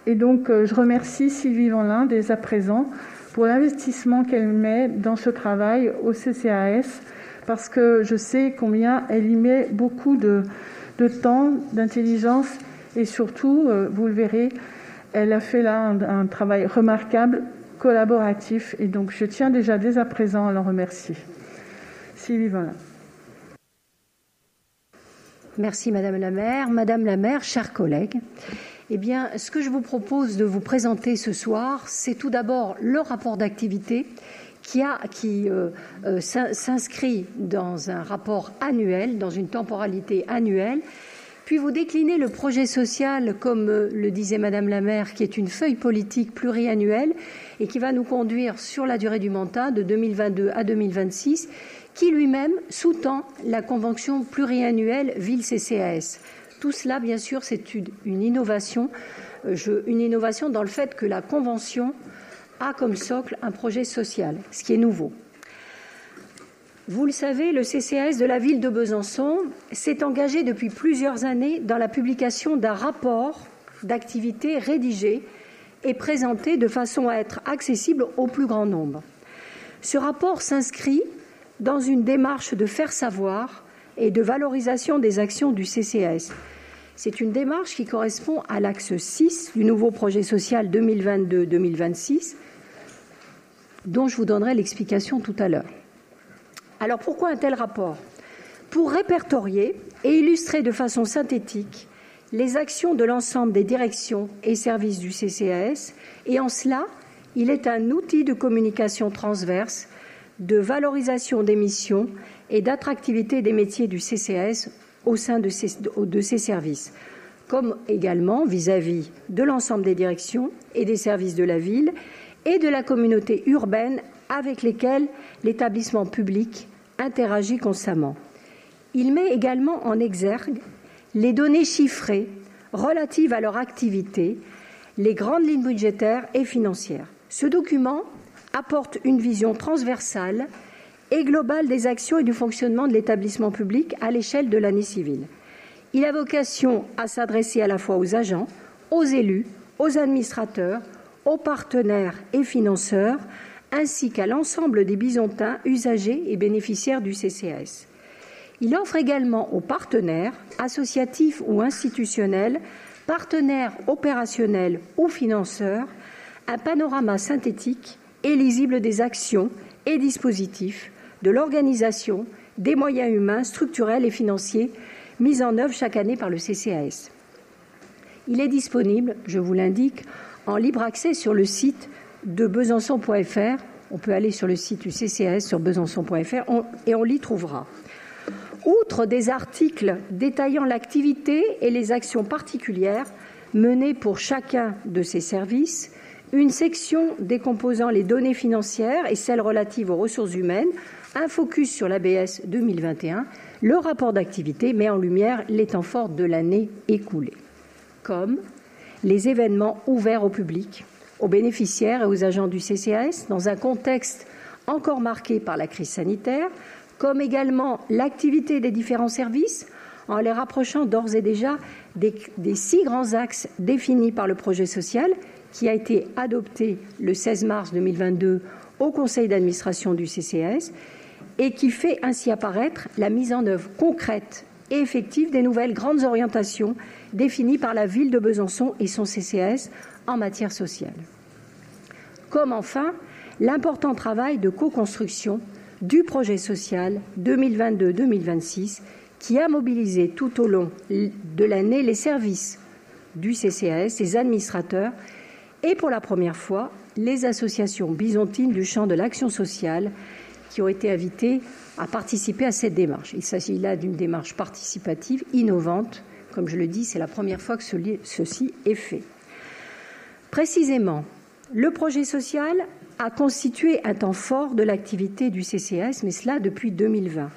Et donc, je remercie Sylvie Vanlin, dès à présent, pour l'investissement qu'elle met dans ce travail au CCAS, parce que je sais combien elle y met beaucoup de temps, d'intelligence, et surtout, vous le verrez, elle a fait là un travail remarquable, collaboratif, et donc je tiens déjà dès à présent à l'en remercier. Sylvie Vanlin. Merci Madame la maire. Madame la maire, chers collègues, eh bien, ce que je vous propose de vous présenter ce soir, c'est tout d'abord le rapport d'activité qui s'inscrit dans un rapport annuel, dans une temporalité annuelle, puis vous déclinez le projet social, comme le disait Madame la maire, qui est une feuille politique pluriannuelle et qui va nous conduire sur la durée du mandat de 2022 à 2026, qui lui-même sous-tend la convention pluriannuelle Ville-CCAS. Tout cela, bien sûr, c'est une innovation dans le fait que la convention a comme socle un projet social, ce qui est nouveau. Vous le savez, le CCAS de la ville de Besançon s'est engagé depuis plusieurs années dans la publication d'un rapport d'activité rédigé et présenté de façon à être accessible au plus grand nombre. Ce rapport s'inscrit dans une démarche de faire savoir et de valorisation des actions du CCAS. C'est une démarche qui correspond à l'axe 6 du nouveau projet social 2022-2026, dont je vous donnerai l'explication tout à l'heure. Alors pourquoi un tel rapport ? Pour répertorier et illustrer de façon synthétique les actions de l'ensemble des directions et services du CCAS, et en cela, il est un outil de communication transverse, de valorisation des missions et d'attractivité des métiers du CCAS au sein de ses services, comme également vis-à-vis de l'ensemble des directions et des services de la ville et de la communauté urbaine avec lesquels l'établissement public interagit constamment. Il met également en exergue les données chiffrées relatives à leur activité, les grandes lignes budgétaires et financières. Ce document apporte une vision transversale et globale des actions et du fonctionnement de l'établissement public à l'échelle de l'année civile. Il a vocation à s'adresser à la fois aux agents, aux élus, aux administrateurs, aux partenaires et financeurs, ainsi qu'à l'ensemble des Bisontins, usagers et bénéficiaires du CCAS. Il offre également aux partenaires, associatifs ou institutionnels, partenaires opérationnels ou financeurs, un panorama synthétique et lisible des actions et dispositifs, de l'organisation, des moyens humains, structurels et financiers mis en œuvre chaque année par le CCAS. Il est disponible, je vous l'indique, en libre accès sur le site de besançon.fr. On peut aller sur le site du CCAS sur besançon.fr et on l'y trouvera. Outre des articles détaillant l'activité et les actions particulières menées pour chacun de ces services, une section décomposant les données financières et celles relatives aux ressources humaines, un focus sur l'ABS 2021, le rapport d'activité met en lumière les temps forts de l'année écoulée, comme les événements ouverts au public, aux bénéficiaires et aux agents du CCAS dans un contexte encore marqué par la crise sanitaire, comme également l'activité des différents services en les rapprochant d'ores et déjà des 6 grands axes définis par le projet social qui a été adopté le 16 mars 2022 au conseil d'administration du CCAS et qui fait ainsi apparaître la mise en œuvre concrète et effective des nouvelles grandes orientations définies par la ville de Besançon et son CCAS en matière sociale. Comme enfin l'important travail de co-construction du projet social 2022-2026 qui a mobilisé tout au long de l'année les services du CCAS, les administrateurs et pour la première fois les associations bisontines du champ de l'action sociale qui ont été invitées à participer à cette démarche. Il s'agit là d'une démarche participative, innovante. Comme je le dis, c'est la première fois que ceci est fait. Précisément, le projet social a constitué un temps fort de l'activité du CCAS, mais cela depuis 2020.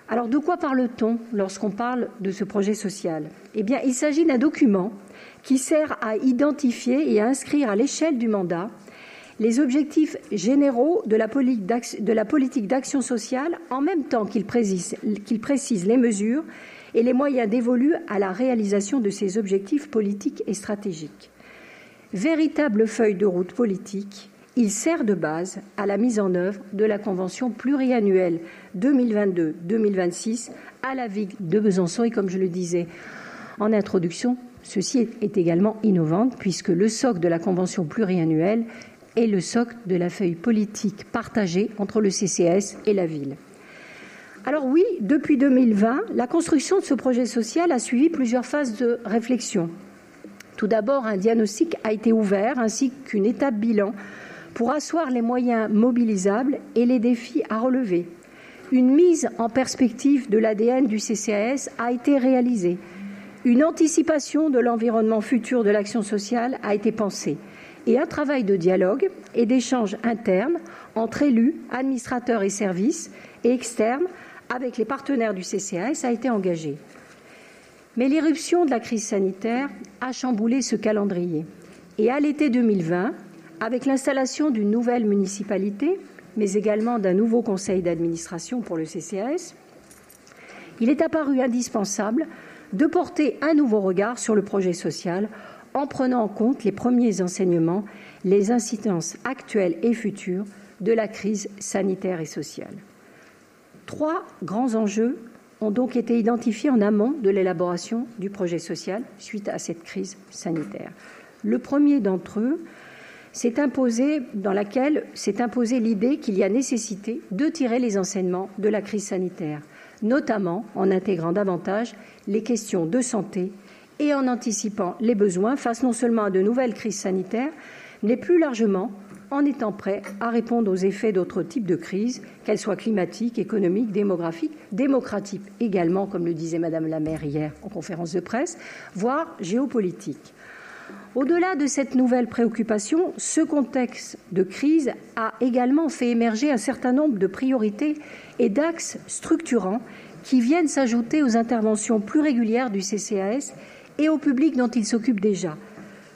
Alors, de quoi parle-t-on lorsqu'on parle de ce projet social ? Eh bien, il s'agit d'un document qui sert à identifier et à inscrire à l'échelle du mandat les objectifs généraux de la politique d'action sociale en même temps qu'il précise les mesures et les moyens dévolus à la réalisation de ces objectifs politiques et stratégiques. Véritable feuille de route politique, il sert de base à la mise en œuvre de la Convention pluriannuelle 2022-2026 à la ville de Besançon. Et comme je le disais en introduction, ceci est également innovant puisque le socle de la Convention pluriannuelle est le socle de la feuille politique partagée entre le CCAS et la ville. Alors oui, depuis 2020, la construction de ce projet social a suivi plusieurs phases de réflexion. Tout d'abord, un diagnostic a été ouvert ainsi qu'une étape bilan pour asseoir les moyens mobilisables et les défis à relever. Une mise en perspective de l'ADN du CCAS a été réalisée. Une anticipation de l'environnement futur de l'action sociale a été pensée. Et un travail de dialogue et d'échange interne entre élus, administrateurs et services et externes avec les partenaires du CCAS a été engagé. Mais l'irruption de la crise sanitaire a chamboulé ce calendrier. Et à l'été 2020, avec l'installation d'une nouvelle municipalité, mais également d'un nouveau conseil d'administration pour le CCAS, il est apparu indispensable de porter un nouveau regard sur le projet social en prenant en compte les premiers enseignements, les incidences actuelles et futures de la crise sanitaire et sociale. 3 grands enjeux ont donc été identifiés en amont de l'élaboration du projet social suite à cette crise sanitaire. Le premier d'entre eux dans laquelle s'est imposée l'idée qu'il y a nécessité de tirer les enseignements de la crise sanitaire, notamment en intégrant davantage les questions de santé et en anticipant les besoins face non seulement à de nouvelles crises sanitaires, mais plus largement en étant prêt à répondre aux effets d'autres types de crises, qu'elles soient climatiques, économiques, démographiques, démocratiques également, comme le disait Madame la maire hier en conférence de presse, voire géopolitiques. Au-delà de cette nouvelle préoccupation, ce contexte de crise a également fait émerger un certain nombre de priorités et d'axes structurants qui viennent s'ajouter aux interventions plus régulières du CCAS et au public dont il s'occupe déjà,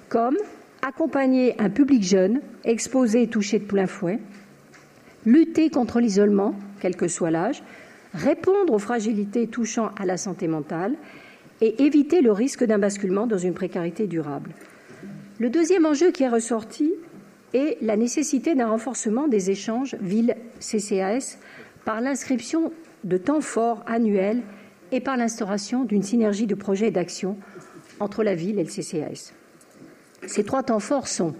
comme accompagner un public jeune, exposé et touché de plein fouet, lutter contre l'isolement, quel que soit l'âge, répondre aux fragilités touchant à la santé mentale et éviter le risque d'un basculement dans une précarité durable. Le deuxième enjeu qui est ressorti est la nécessité d'un renforcement des échanges ville-CCAS par l'inscription de temps forts annuels et par l'instauration d'une synergie de projets et d'actions entre la ville et le CCAS. Ces 3 temps forts sont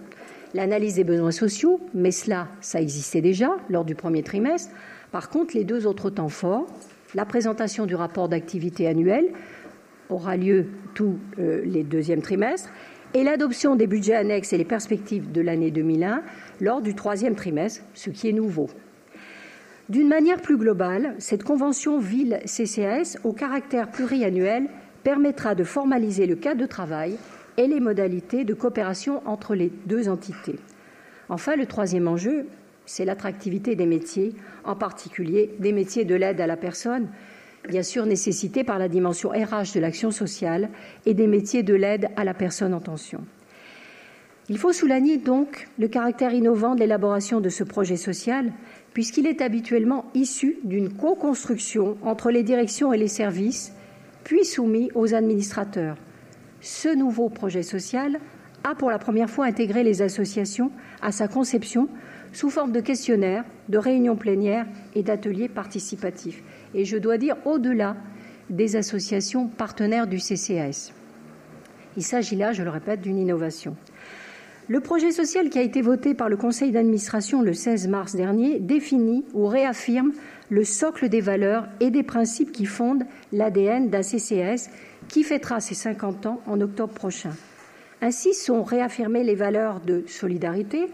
l'analyse des besoins sociaux, mais ça existait déjà lors du premier trimestre. Par contre, les 2 autres temps forts, la présentation du rapport d'activité annuel aura lieu tous les 2e trimestres et l'adoption des budgets annexes et les perspectives de l'année 2001 lors du 3e trimestre, ce qui est nouveau. D'une manière plus globale, cette convention ville-CCAS au caractère pluriannuel permettra de formaliser le cadre de travail et les modalités de coopération entre les 2 entités. Enfin, le 3e enjeu, c'est l'attractivité des métiers, en particulier des métiers de l'aide à la personne, bien sûr nécessités par la dimension RH de l'action sociale et des métiers de l'aide à la personne en tension. Il faut souligner donc le caractère innovant de l'élaboration de ce projet social, puisqu'il est habituellement issu d'une co-construction entre les directions et les services, puis soumis aux administrateurs. Ce nouveau projet social a pour la première fois intégré les associations à sa conception sous forme de questionnaires, de réunions plénières et d'ateliers participatifs. Et je dois dire au-delà des associations partenaires du CCAS. Il s'agit là, je le répète, d'une innovation. Le projet social qui a été voté par le Conseil d'administration le 16 mars dernier définit ou réaffirme le socle des valeurs et des principes qui fondent l'ADN d'un CCAS qui fêtera ses 50 ans en octobre prochain. Ainsi sont réaffirmées les valeurs de solidarité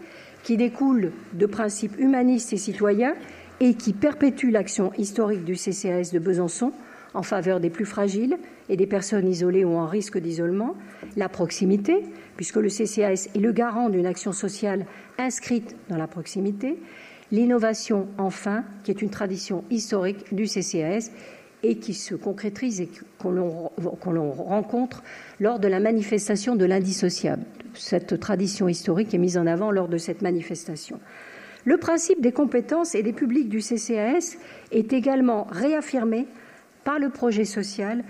qui découlent de principes humanistes et citoyens et qui perpétuent l'action historique du CCAS de Besançon en faveur des plus fragiles et des personnes isolées ou en risque d'isolement, la proximité, puisque le CCAS est le garant d'une action sociale inscrite dans la proximité, l'innovation, enfin, qui est une tradition historique du CCAS et qui se concrétise et qu'on l'on rencontre lors de la manifestation de l'indissociable. Cette tradition historique est mise en avant lors de cette manifestation. Le principe des compétences et des publics du CCAS est également réaffirmé par le projet social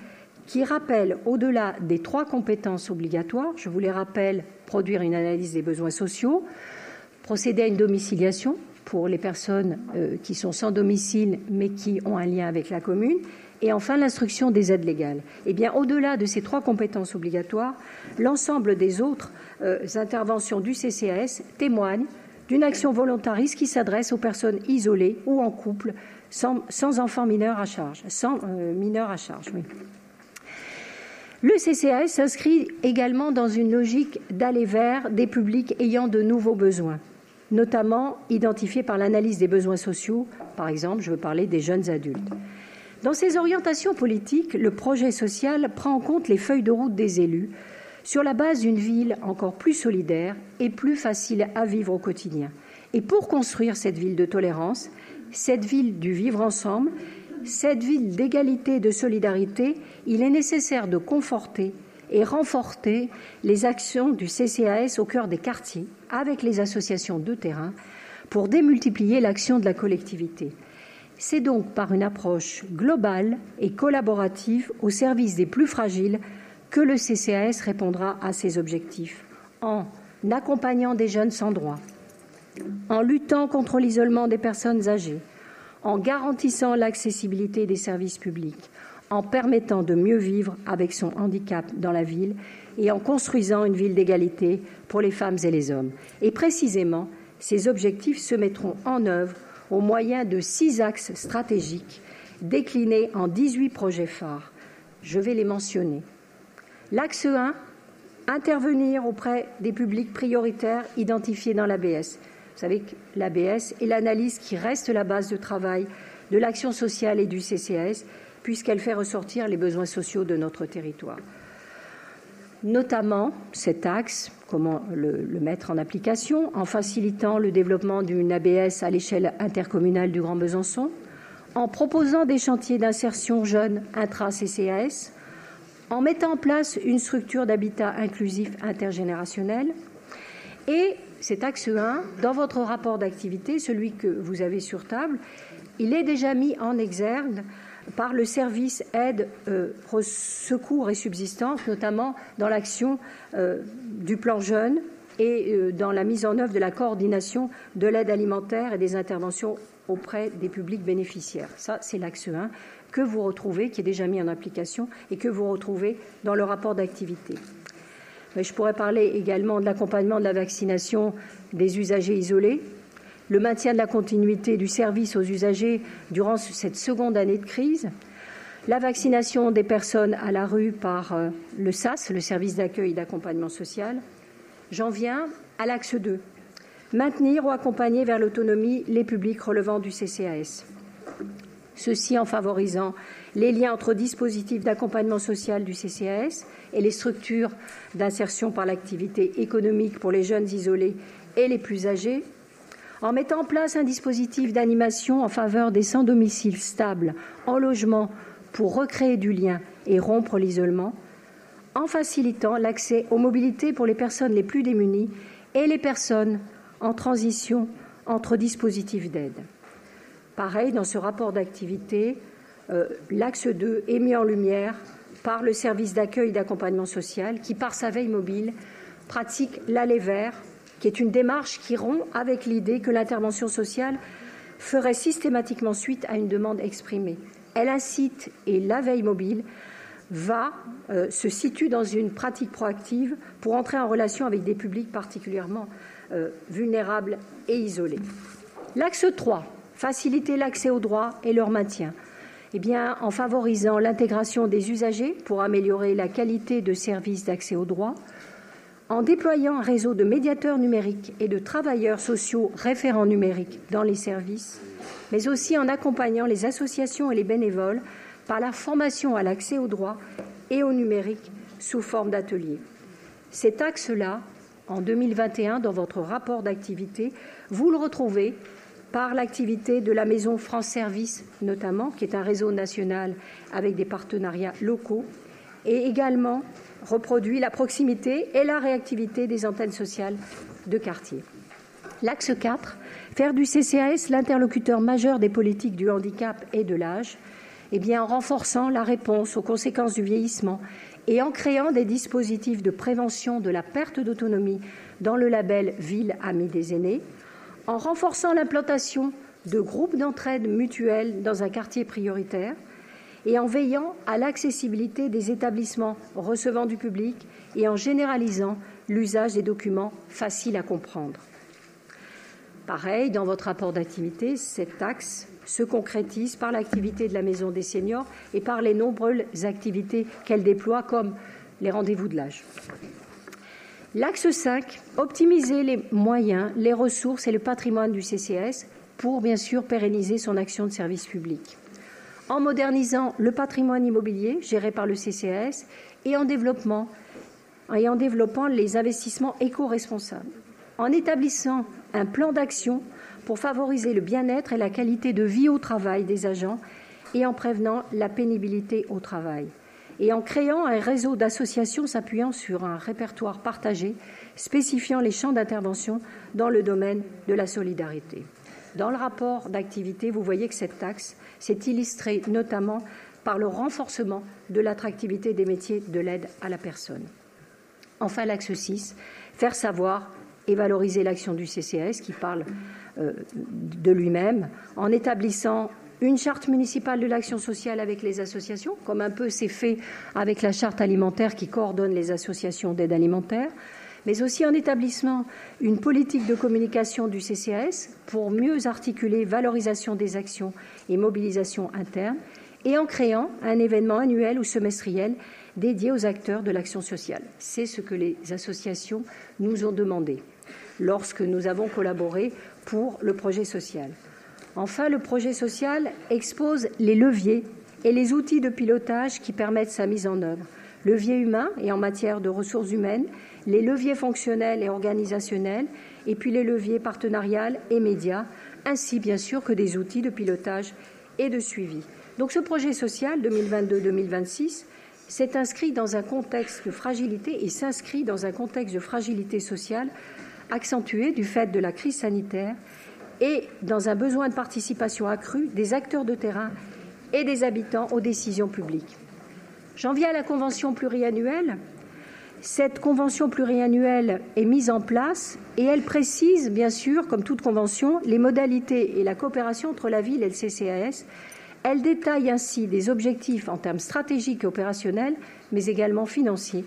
qui rappelle, au-delà des 3 compétences obligatoires, je vous les rappelle, produire une analyse des besoins sociaux, procéder à une domiciliation pour les personnes qui sont sans domicile mais qui ont un lien avec la commune, et enfin l'instruction des aides légales. Eh bien, au-delà de ces 3 compétences obligatoires, l'ensemble des autres interventions du CCAS témoignent d'une action volontariste qui s'adresse aux personnes isolées ou en couple sans enfants mineurs à charge, oui. Le CCAS s'inscrit également dans une logique d'aller vers des publics ayant de nouveaux besoins, notamment identifiés par l'analyse des besoins sociaux. Par exemple, je veux parler des jeunes adultes. Dans ces orientations politiques, le projet social prend en compte les feuilles de route des élus sur la base d'une ville encore plus solidaire et plus facile à vivre au quotidien. Et pour construire cette ville de tolérance, cette ville du vivre ensemble, cette ville d'égalité et de solidarité, il est nécessaire de conforter et renforcer les actions du CCAS au cœur des quartiers, avec les associations de terrain, pour démultiplier l'action de la collectivité. C'est donc par une approche globale et collaborative au service des plus fragiles que le CCAS répondra à ces objectifs, en accompagnant des jeunes sans droit, en luttant contre l'isolement des personnes âgées, en garantissant l'accessibilité des services publics, en permettant de mieux vivre avec son handicap dans la ville et en construisant une ville d'égalité pour les femmes et les hommes. Et précisément, ces objectifs se mettront en œuvre au moyen de 6 axes stratégiques déclinés en 18 projets phares. Je vais les mentionner. L'axe 1, intervenir auprès des publics prioritaires identifiés dans l'ABS. Vous savez que l'ABS est l'analyse qui reste la base de travail de l'action sociale et du CCAS, puisqu'elle fait ressortir les besoins sociaux de notre territoire. Notamment, cet axe, comment le mettre en application, en facilitant le développement d'une ABS à l'échelle intercommunale du Grand Besançon, en proposant des chantiers d'insertion jeunes intra-CCAS, en mettant en place une structure d'habitat inclusif intergénérationnel. Et cet axe 1, dans votre rapport d'activité, celui que vous avez sur table, il est déjà mis en exergue par le service aide, secours et subsistance, notamment dans l'action du plan jeune et dans la mise en œuvre de la coordination de l'aide alimentaire et des interventions auprès des publics bénéficiaires. Ça, c'est l'axe 1 que vous retrouvez, qui est déjà mis en application et que vous retrouvez dans le rapport d'activité. Mais je pourrais parler également de l'accompagnement de la vaccination des usagers isolés, le maintien de la continuité du service aux usagers durant cette seconde année de crise, la vaccination des personnes à la rue par le SAS, le service d'accueil et d'accompagnement social. J'en viens à l'axe 2, maintenir ou accompagner vers l'autonomie les publics relevant du CCAS. Ceci en favorisant les liens entre dispositifs d'accompagnement social du CCAS et les structures d'insertion par l'activité économique pour les jeunes isolés et les plus âgés, en mettant en place un dispositif d'animation en faveur des sans-domicile stables en logement pour recréer du lien et rompre l'isolement, en facilitant l'accès aux mobilités pour les personnes les plus démunies et les personnes en transition entre dispositifs d'aide. Pareil, dans ce rapport d'activité, l'axe 2 est mis en lumière par le service d'accueil et d'accompagnement social qui, par sa veille mobile, pratique l'aller vers, qui est une démarche qui rompt avec l'idée que l'intervention sociale ferait systématiquement suite à une demande exprimée. Elle incite, et la veille mobile se situe dans une pratique proactive pour entrer en relation avec des publics particulièrement vulnérables et isolés. L'axe 3, faciliter l'accès aux droits et leur maintien. Eh bien, en favorisant l'intégration des usagers pour améliorer la qualité de services d'accès aux droits, en déployant un réseau de médiateurs numériques et de travailleurs sociaux référents numériques dans les services, mais aussi en accompagnant les associations et les bénévoles par la formation à l'accès aux droits et au numérique sous forme d'ateliers. Cet axe-là, en 2021, dans votre rapport d'activité, vous le retrouvez par l'activité de la Maison France Service, notamment, qui est un réseau national avec des partenariats locaux, et également reproduit la proximité et la réactivité des antennes sociales de quartier. L'axe 4, faire du CCAS l'interlocuteur majeur des politiques du handicap et de l'âge, en renforçant la réponse aux conséquences du vieillissement et en créant des dispositifs de prévention de la perte d'autonomie dans le label Ville Amie des aînés, en renforçant l'implantation de groupes d'entraide mutuelle dans un quartier prioritaire et en veillant à l'accessibilité des établissements recevant du public et en généralisant l'usage des documents faciles à comprendre. Pareil, dans votre rapport d'activité, cet axe se concrétise par l'activité de la Maison des seniors et par les nombreuses activités qu'elle déploie, comme les rendez-vous de l'âge. L'axe 5, optimiser les moyens, les ressources et le patrimoine du CCAS pour, bien sûr, pérenniser son action de service public. En modernisant le patrimoine immobilier géré par le CCAS et en développant les investissements éco-responsables. En établissant un plan d'action pour favoriser le bien-être et la qualité de vie au travail des agents et en prévenant la pénibilité au travail. Et en créant un réseau d'associations s'appuyant sur un répertoire partagé spécifiant les champs d'intervention dans le domaine de la solidarité. Dans le rapport d'activité, vous voyez que cette axe s'est illustrée notamment par le renforcement de l'attractivité des métiers de l'aide à la personne. Enfin, l'axe 6, faire savoir et valoriser l'action du CCAS qui parle de lui-même en établissant une charte municipale de l'action sociale avec les associations, comme un peu c'est fait avec la charte alimentaire qui coordonne les associations d'aide alimentaire, mais aussi en établissant une politique de communication du CCAS pour mieux articuler valorisation des actions et mobilisation interne, et en créant un événement annuel ou semestriel dédié aux acteurs de l'action sociale. C'est ce que les associations nous ont demandé lorsque nous avons collaboré pour le projet social. Enfin, le projet social expose les leviers et les outils de pilotage qui permettent sa mise en œuvre. Leviers humains et en matière de ressources humaines, les leviers fonctionnels et organisationnels, et puis les leviers partenariales et médias, ainsi bien sûr que des outils de pilotage et de suivi. Donc ce projet social 2022-2026 s'est inscrit dans un contexte de fragilité et s'inscrit dans un contexte de fragilité sociale accentué du fait de la crise sanitaire et dans un besoin de participation accrue des acteurs de terrain et des habitants aux décisions publiques. J'en viens à la convention pluriannuelle. Cette convention pluriannuelle est mise en place et elle précise, bien sûr, comme toute convention, les modalités et la coopération entre la ville et le CCAS. Elle détaille ainsi des objectifs en termes stratégiques et opérationnels, mais également financiers.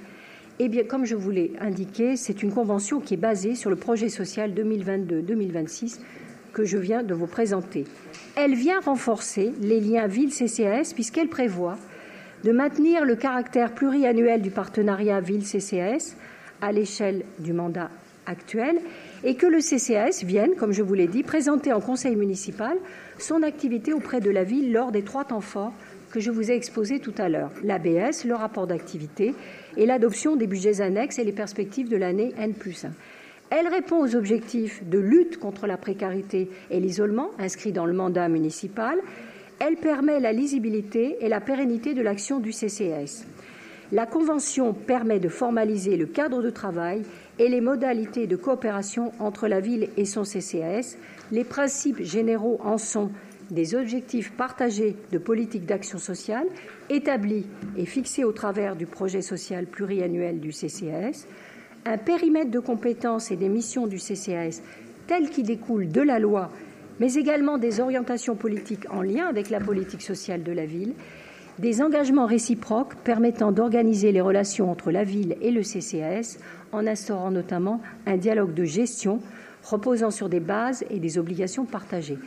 Et bien, comme je vous l'ai indiqué, c'est une convention qui est basée sur le projet social 2022-2026 que je viens de vous présenter. Elle vient renforcer les liens ville-CCAS puisqu'elle prévoit de maintenir le caractère pluriannuel du partenariat ville-CCAS à l'échelle du mandat actuel et que le CCAS vienne, comme je vous l'ai dit, présenter en conseil municipal son activité auprès de la ville lors des 3 temps forts que je vous ai exposés tout à l'heure, l'ABS, le rapport d'activité et l'adoption des budgets annexes et les perspectives de l'année N+1. Elle répond aux objectifs de lutte contre la précarité et l'isolement inscrits dans le mandat municipal. Elle permet la lisibilité et la pérennité de l'action du CCAS. La Convention permet de formaliser le cadre de travail et les modalités de coopération entre la ville et son CCAS. Les principes généraux en sont des objectifs partagés de politique d'action sociale établis et fixés au travers du projet social pluriannuel du CCAS, un périmètre de compétences et des missions du CCAS tel qu'il découle de la loi, mais également des orientations politiques en lien avec la politique sociale de la ville, des engagements réciproques permettant d'organiser les relations entre la ville et le CCAS en instaurant notamment un dialogue de gestion reposant sur des bases et des obligations partagées.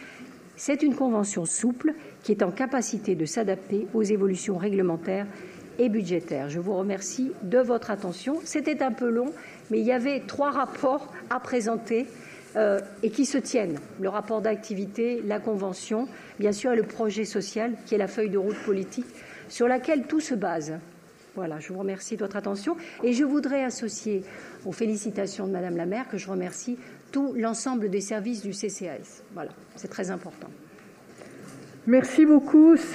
C'est une convention souple qui est en capacité de s'adapter aux évolutions réglementaires et budgétaires. Je vous remercie de votre attention. C'était un peu long, mais il y avait 3 rapports à présenter et qui se tiennent. Le rapport d'activité, la convention, bien sûr, et le projet social, qui est la feuille de route politique sur laquelle tout se base. Voilà, je vous remercie de votre attention. Et je voudrais associer aux félicitations de Madame la maire, que je remercie, tout l'ensemble des services du CCAS. Voilà, c'est très important. Merci beaucoup.